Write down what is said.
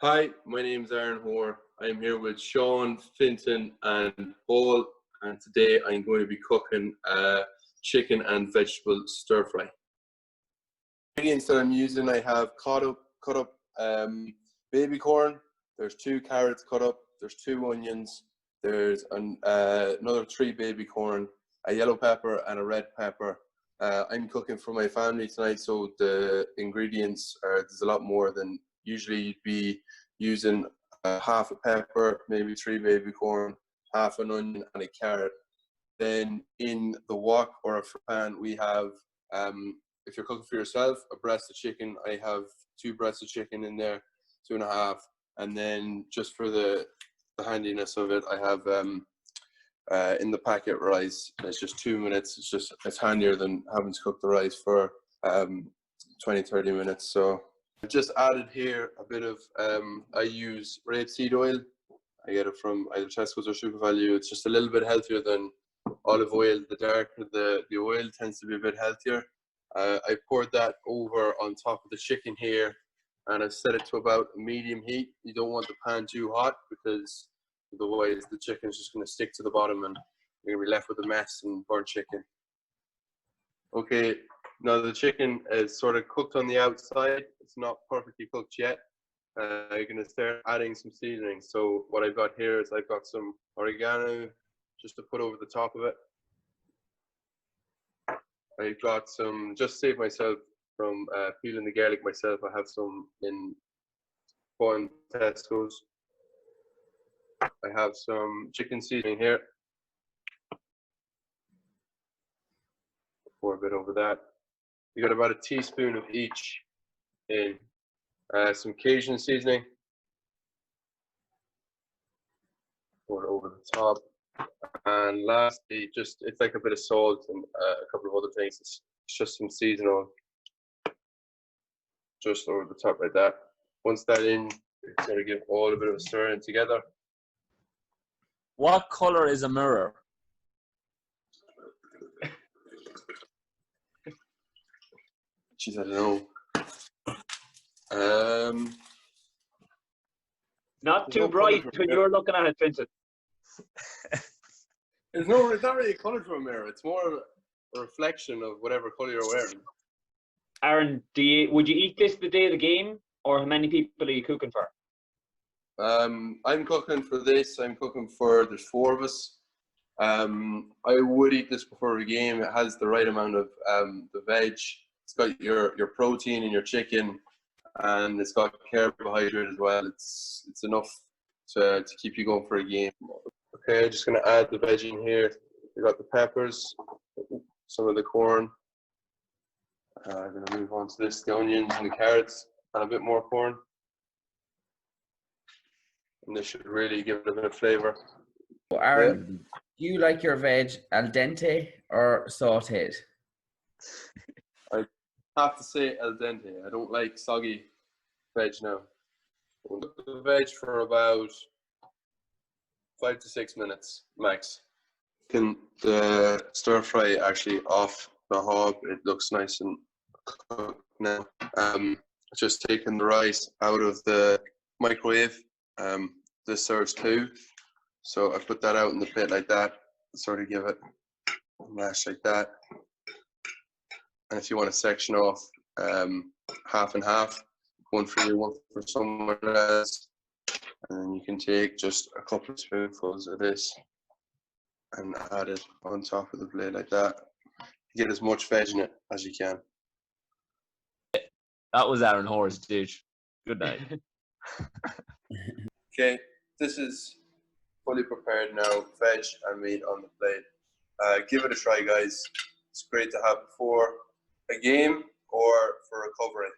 Hi, my name is Aaron Hoare. I'm here with Sean, Finton and Paul, and today I'm going to be cooking chicken and vegetable stir fry. Ingredients that I'm using, I have cut up baby corn, there's 2 carrots cut up, there's 2 onions, there's another 3 baby corn, a yellow pepper and a red pepper. I'm cooking for my family tonight, so the ingredients there's a lot more than usually you'd be using. Half a pepper, maybe 3 baby corn, half an onion and a carrot. Then in the wok or a pan we have, if you're cooking for yourself, a breast of chicken. I have 2 breasts of chicken in there, 2.5. And then just for the handiness of it, I have in the packet rice. It's just 2 minutes. It's handier than having to cook the rice for 20-30 minutes. So I've just added here a bit of I use rapeseed oil. I get it from either Tesco's or Super Value. It's just a little bit healthier than olive oil. The darker the oil tends to be a bit healthier. I poured that over on top of the chicken here, and I set it to about a medium heat. You don't want the pan too hot because otherwise the chicken's just going to stick to the bottom and you're going to be left with a mess and burnt chicken. Okay, now the chicken is sort of cooked on the outside. It's not perfectly cooked yet. You're going to start adding some seasonings. So what I've got here is I've got some oregano just to put over the top of it. I've got some, just to save myself from peeling the garlic myself, I have some in Tesco's. I have some chicken seasoning here. Pour a bit over that. You got about a teaspoon of each in. Some Cajun seasoning. Pour it over the top. And lastly, it's like a bit of salt and a couple of other things. It's just some seasonal, just over the top like that. Once that in, it's going to give all a bit of a stir in together. What color is a mirror? Jeez, I don't know. Not too bright when you're looking at it, Vincent. It's not really a colour to a mirror. It's more a reflection of whatever colour you're wearing. Aaron, would you eat this the day of the game, or how many people are you cooking for? I'm cooking for this. There's 4 of us. I would eat this before a game. It has the right amount of the veg. It's got your protein in your chicken, and it's got carbohydrate as well. It's enough to keep you going for a game. Okay, just gonna add the veg in here. We got the peppers, some of the corn. I'm gonna move on to this, the onions and the carrots, and a bit more corn. And this should really give it a bit of flavour. So Aaron, do you like your veg al dente or sautéed? I have to say al dente. I don't like soggy veg now. We'll cook the veg for about 5 to 6 minutes max. The stir fry actually off the hob. It looks nice and cooked now. Just taking the rice out of the microwave. This serves 2, so I put that out in the plate like that, sort of give it a mash like that. And if you want to section off half and half, one for you, one for someone else, and then you can take just a couple of spoonfuls of this and add it on top of the plate like that. Get as much veg in it as you can. That was Aaron Hoare's dish. Good night. Okay, this is fully prepared now, veg and meat on the plate. Give it a try, guys. It's great to have before a game or for recovery.